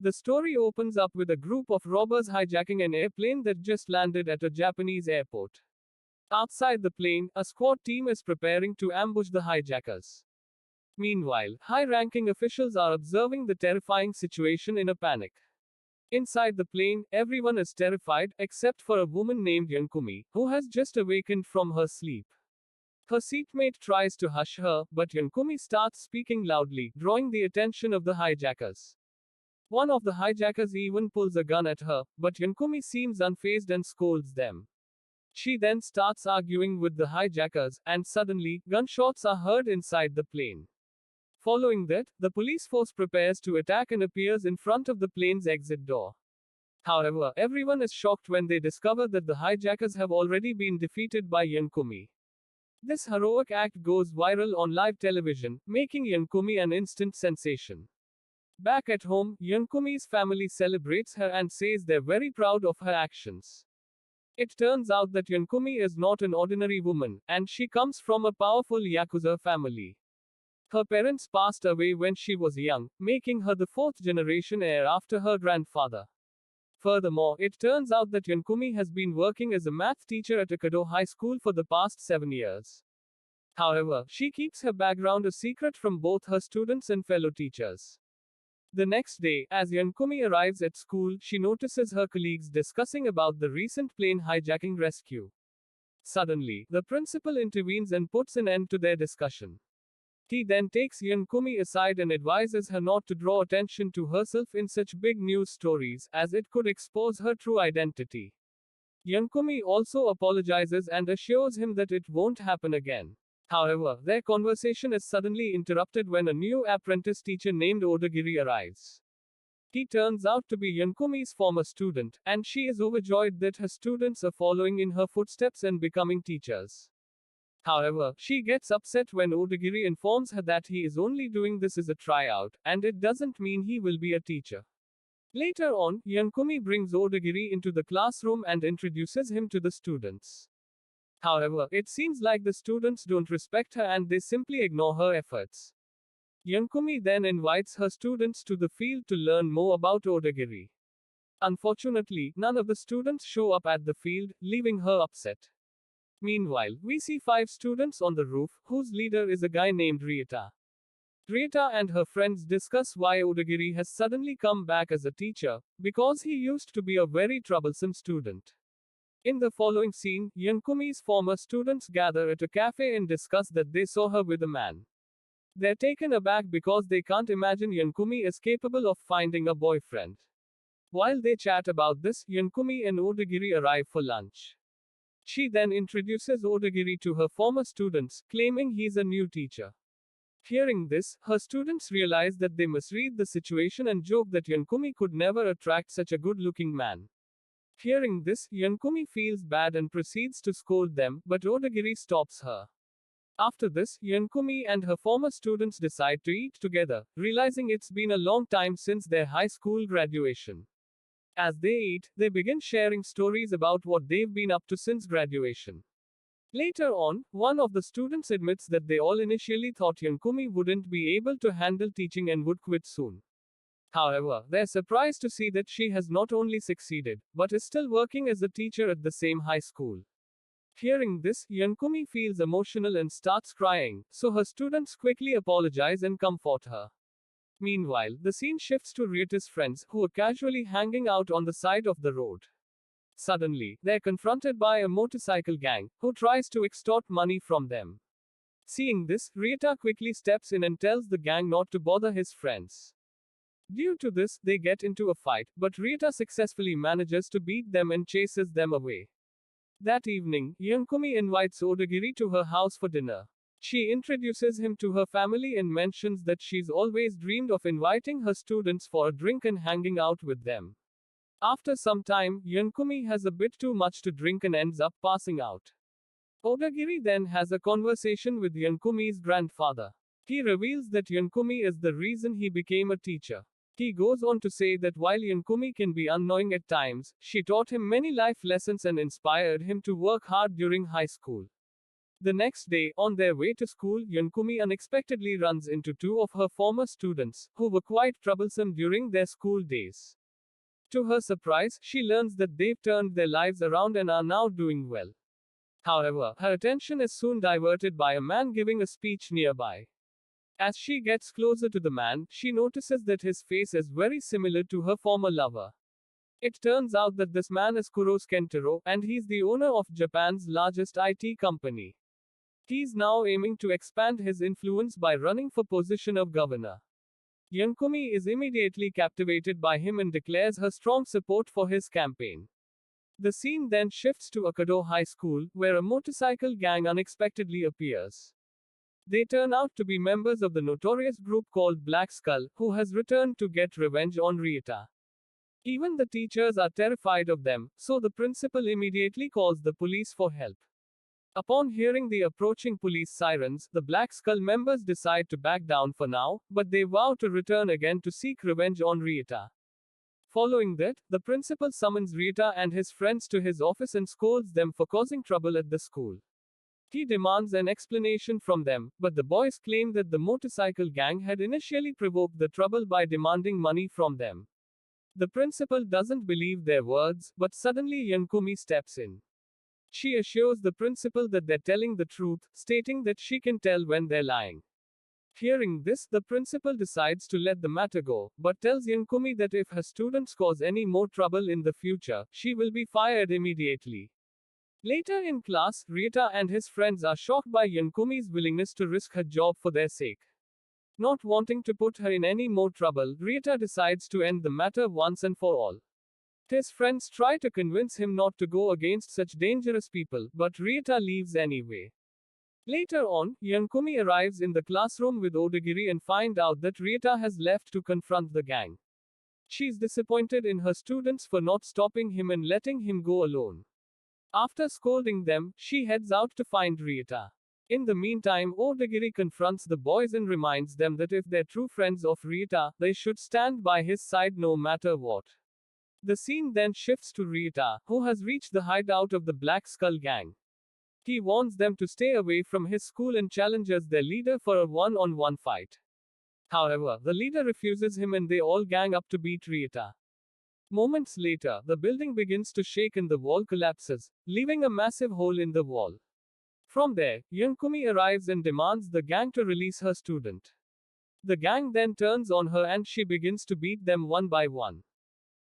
The story opens up with a group of robbers hijacking an airplane that just landed at a Japanese airport. Outside the plane, a squad team is preparing to ambush the hijackers. Meanwhile, high-ranking officials are observing the terrifying situation in a panic. Inside the plane, everyone is terrified, except for a woman named Yankumi, who has just awakened from her sleep. Her seatmate tries to hush her, but Yankumi starts speaking loudly, drawing the attention of the hijackers. One of the hijackers even pulls a gun at her, but Yankumi seems unfazed and scolds them. She then starts arguing with the hijackers, and suddenly, gunshots are heard inside the plane. Following that, the police force prepares to attack and appears in front of the plane's exit door. However, everyone is shocked when they discover that the hijackers have already been defeated by Yankumi. This heroic act goes viral on live television, making Yankumi an instant sensation. Back at home, Yankumi's family celebrates her and says they're very proud of her actions. It turns out that Yankumi is not an ordinary woman, and she comes from a powerful yakuza family. Her parents passed away when she was young, making her the fourth generation heir after her grandfather. Furthermore, it turns out that Yankumi has been working as a math teacher at Akado High School for the past 7 years. However, she keeps her background a secret from both her students and fellow teachers. The next day, as Yankumi arrives at school, she notices her colleagues discussing about the recent plane hijacking rescue. Suddenly, the principal intervenes and puts an end to their discussion. He then takes Yankumi aside and advises her not to draw attention to herself in such big news stories, as it could expose her true identity. Yankumi also apologizes and assures him that it won't happen again. However, their conversation is suddenly interrupted when a new apprentice teacher named Odagiri arrives. He turns out to be Yankumi's former student, and she is overjoyed that her students are following in her footsteps and becoming teachers. However, she gets upset when Odagiri informs her that he is only doing this as a tryout, and it doesn't mean he will be a teacher. Later on, Yankumi brings Odagiri into the classroom and introduces him to the students. However, it seems like the students don't respect her and they simply ignore her efforts. Yankumi then invites her students to the field to learn more about Odagiri. Unfortunately, none of the students show up at the field, leaving her upset. Meanwhile, we see 5 students on the roof, whose leader is a guy named Rieta. Rieta and her friends discuss why Odagiri has suddenly come back as a teacher, because he used to be a very troublesome student. In the following scene, Yankumi's former students gather at a cafe and discuss that they saw her with a man. They're taken aback because they can't imagine Yankumi is capable of finding a boyfriend. While they chat about this, Yankumi and Odagiri arrive for lunch. She then introduces Odagiri to her former students, claiming he's a new teacher. Hearing this, her students realize that they must read the situation and joke that Yankumi could never attract such a good-looking man. Hearing this, Yankumi feels bad and proceeds to scold them, but Odagiri stops her. After this, Yankumi and her former students decide to eat together, realizing it's been a long time since their high school graduation. As they eat, they begin sharing stories about what they've been up to since graduation. Later on, one of the students admits that they all initially thought Yankumi wouldn't be able to handle teaching and would quit soon. However, they're surprised to see that she has not only succeeded, but is still working as a teacher at the same high school. Hearing this, Yankumi feels emotional and starts crying, so her students quickly apologize and comfort her. Meanwhile, the scene shifts to Rieta's friends, who are casually hanging out on the side of the road. Suddenly, they're confronted by a motorcycle gang, who tries to extort money from them. Seeing this, Rieta quickly steps in and tells the gang not to bother his friends. Due to this, they get into a fight, but Rieta successfully manages to beat them and chases them away. That evening, Yankumi invites Odagiri to her house for dinner. She introduces him to her family and mentions that she's always dreamed of inviting her students for a drink and hanging out with them. After some time, Yankumi has a bit too much to drink and ends up passing out. Odagiri then has a conversation with Yankumi's grandfather. He reveals that Yankumi is the reason he became a teacher. He goes on to say that while Yankumi can be annoying at times, she taught him many life lessons and inspired him to work hard during high school. The next day, on their way to school, Yunkumi unexpectedly runs into two of her former students, who were quite troublesome during their school days. To her surprise, she learns that they've turned their lives around and are now doing well. However, her attention is soon diverted by a man giving a speech nearby. As she gets closer to the man, she notices that his face is very similar to her former lover. It turns out that this man is Kuros Kentaro, and he's the owner of Japan's largest IT company. He's now aiming to expand his influence by running for position of governor. Yunkumi is immediately captivated by him and declares her strong support for his campaign. The scene then shifts to Akado High School, where a motorcycle gang unexpectedly appears. They turn out to be members of the notorious group called Black Skull, who has returned to get revenge on Rieta. Even the teachers are terrified of them, so the principal immediately calls the police for help. Upon hearing the approaching police sirens, the Black Skull members decide to back down for now, but they vow to return again to seek revenge on Rieta. Following that, the principal summons Rieta and his friends to his office and scolds them for causing trouble at the school. He demands an explanation from them, but the boys claim that the motorcycle gang had initially provoked the trouble by demanding money from them. The principal doesn't believe their words, but suddenly Yunkumi steps in. She assures the principal that they're telling the truth, stating that she can tell when they're lying. Hearing this, the principal decides to let the matter go, but tells Yunkumi that if her students cause any more trouble in the future, she will be fired immediately. Later in class, Rieta and his friends are shocked by Yunkumi's willingness to risk her job for their sake. Not wanting to put her in any more trouble, Rieta decides to end the matter once and for all. His friends try to convince him not to go against such dangerous people, but Rieta leaves anyway. Later on, Yunkumi arrives in the classroom with Odagiri and finds out that Rieta has left to confront the gang. She's disappointed in her students for not stopping him and letting him go alone. After scolding them, she heads out to find Rieta. In the meantime, Odagiri confronts the boys and reminds them that if they're true friends of Rieta, they should stand by his side no matter what. The scene then shifts to Rieta, who has reached the hideout of the Black Skull gang. He warns them to stay away from his school and challenges their leader for a one-on-one fight. However, the leader refuses him and they all gang up to beat Rieta. Moments later, the building begins to shake and the wall collapses, leaving a massive hole in the wall. From there, Yunkumi arrives and demands the gang to release her student. The gang then turns on her and she begins to beat them one by one.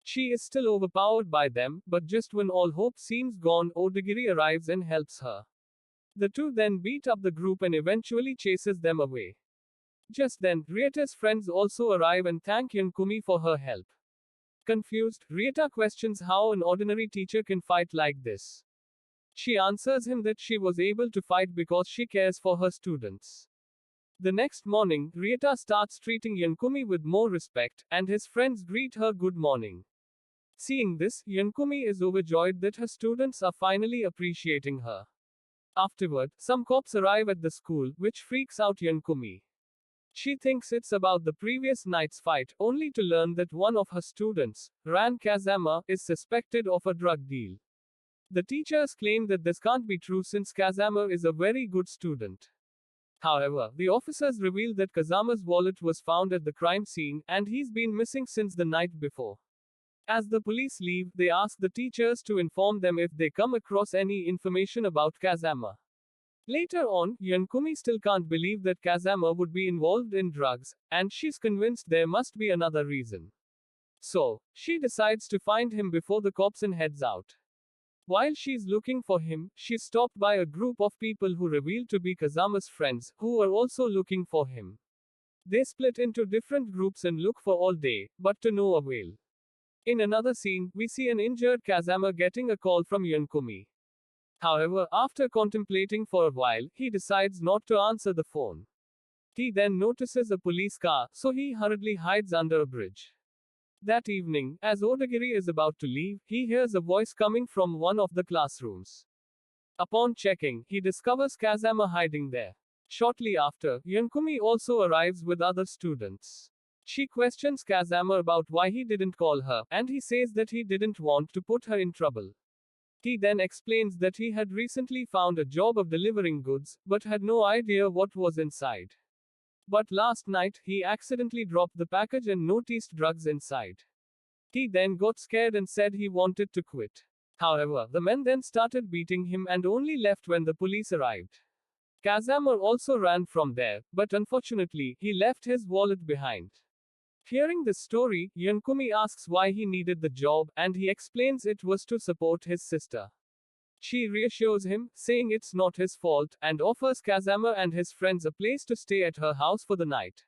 She is still overpowered by them, but just when all hope seems gone, Odagiri arrives and helps her. The two then beat up the group and eventually chases them away. Just then, Rieta's friends also arrive and thank Yunkumi for her help. Confused, Rieta questions how an ordinary teacher can fight like this. She answers him that she was able to fight because she cares for her students. The next morning, Rieta starts treating Yunkumi with more respect, and his friends greet her good morning. Seeing this, Yunkumi is overjoyed that her students are finally appreciating her. Afterward, some cops arrive at the school, which freaks out Yunkumi. She thinks it's about the previous night's fight, only to learn that one of her students, Ran Kazama, is suspected of a drug deal. The teachers claim that this can't be true since Kazama is a very good student. However, the officers reveal that Kazama's wallet was found at the crime scene, and he's been missing since the night before. As the police leave, they ask the teachers to inform them if they come across any information about Kazama. Later on, Yunkumi still can't believe that Kazama would be involved in drugs, and she's convinced there must be another reason. So, she decides to find him before the cops and heads out. While she's looking for him, she's stopped by a group of people who reveal to be Kazama's friends, who are also looking for him. They split into different groups and look for all day, but to no avail. In another scene, we see an injured Kazama getting a call from Yunkumi. However, after contemplating for a while, he decides not to answer the phone. He then notices a police car, so he hurriedly hides under a bridge. That evening, as Odagiri is about to leave, he hears a voice coming from one of the classrooms. Upon checking, he discovers Kazama hiding there. Shortly after, Yunkumi also arrives with other students. She questions Kazama about why he didn't call her, and he says that he didn't want to put her in trouble. He then explains that he had recently found a job of delivering goods, but had no idea what was inside. But last night, he accidentally dropped the package and noticed drugs inside. He then got scared and said he wanted to quit. However, the men then started beating him and only left when the police arrived. Kazama also ran from there, but unfortunately, he left his wallet behind. Hearing this story, Yankumi asks why he needed the job, and he explains it was to support his sister. She reassures him, saying it's not his fault, and offers Kazama and his friends a place to stay at her house for the night.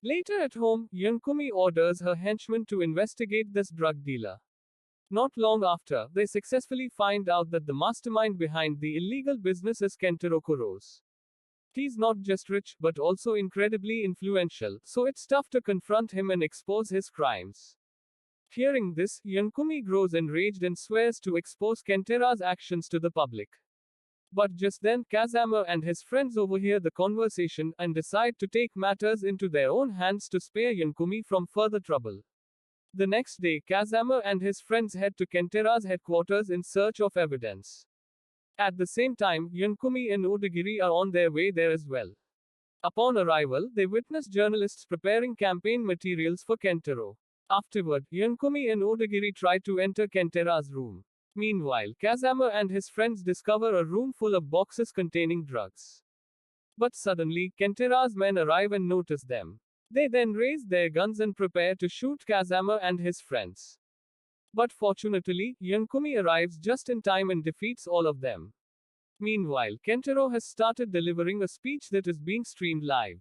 Later at home, Yankumi orders her henchmen to investigate this drug dealer. Not long after, they successfully find out that the mastermind behind the illegal business is Kentaro Kuros. He's not just rich, but also incredibly influential, so it's tough to confront him and expose his crimes. Hearing this, Yankumi grows enraged and swears to expose Kentara's actions to the public. But just then, Kazama and his friends overhear the conversation and decide to take matters into their own hands to spare Yankumi from further trouble. The next day, Kazama and his friends head to Kentara's headquarters in search of evidence. At the same time, Yankumi and Odagiri are on their way there as well. Upon arrival, they witness journalists preparing campaign materials for Kentaro. Afterward, Yankumi and Odagiri try to enter Kentara's room. Meanwhile, Kazama and his friends discover a room full of boxes containing drugs. But suddenly, Kentara's men arrive and notice them. They then raise their guns and prepare to shoot Kazama and his friends. But fortunately, Yankumi arrives just in time and defeats all of them. Meanwhile, Kentaro has started delivering a speech that is being streamed live.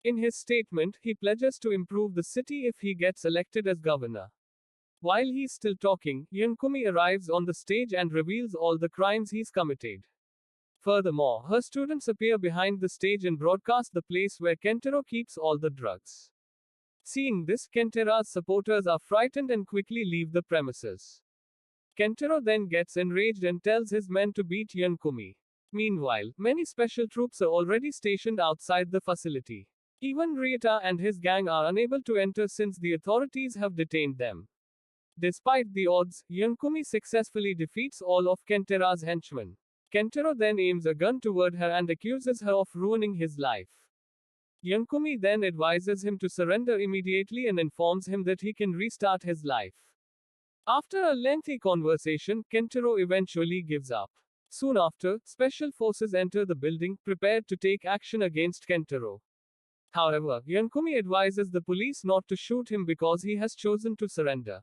In his statement, he pledges to improve the city if he gets elected as governor. While he's still talking, Yankumi arrives on the stage and reveals all the crimes he's committed. Furthermore, her students appear behind the stage and broadcast the place where Kentaro keeps all the drugs. Seeing this, Kentara's supporters are frightened and quickly leave the premises. Kentaro then gets enraged and tells his men to beat Yankumi. Meanwhile, many special troops are already stationed outside the facility. Even Ryota and his gang are unable to enter since the authorities have detained them. Despite the odds, Yankumi successfully defeats all of Kentara's henchmen. Kentaro then aims a gun toward her and accuses her of ruining his life. Yankumi then advises him to surrender immediately and informs him that he can restart his life. After a lengthy conversation, Kentaro eventually gives up. Soon after, special forces enter the building, prepared to take action against Kentaro. However, Yankumi advises the police not to shoot him because he has chosen to surrender.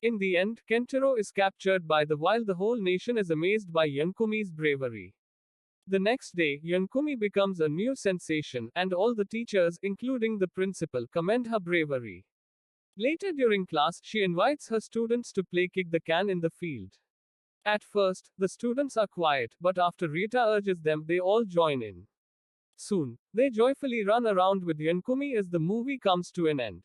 In the end, Kentaro is captured while the whole nation is amazed by Yankumi's bravery. The next day, Yankumi becomes a new sensation, and all the teachers, including the principal, commend her bravery. Later during class, she invites her students to play kick the can in the field. At first, the students are quiet, but after Rita urges them, they all join in. Soon, they joyfully run around with Yankumi as the movie comes to an end.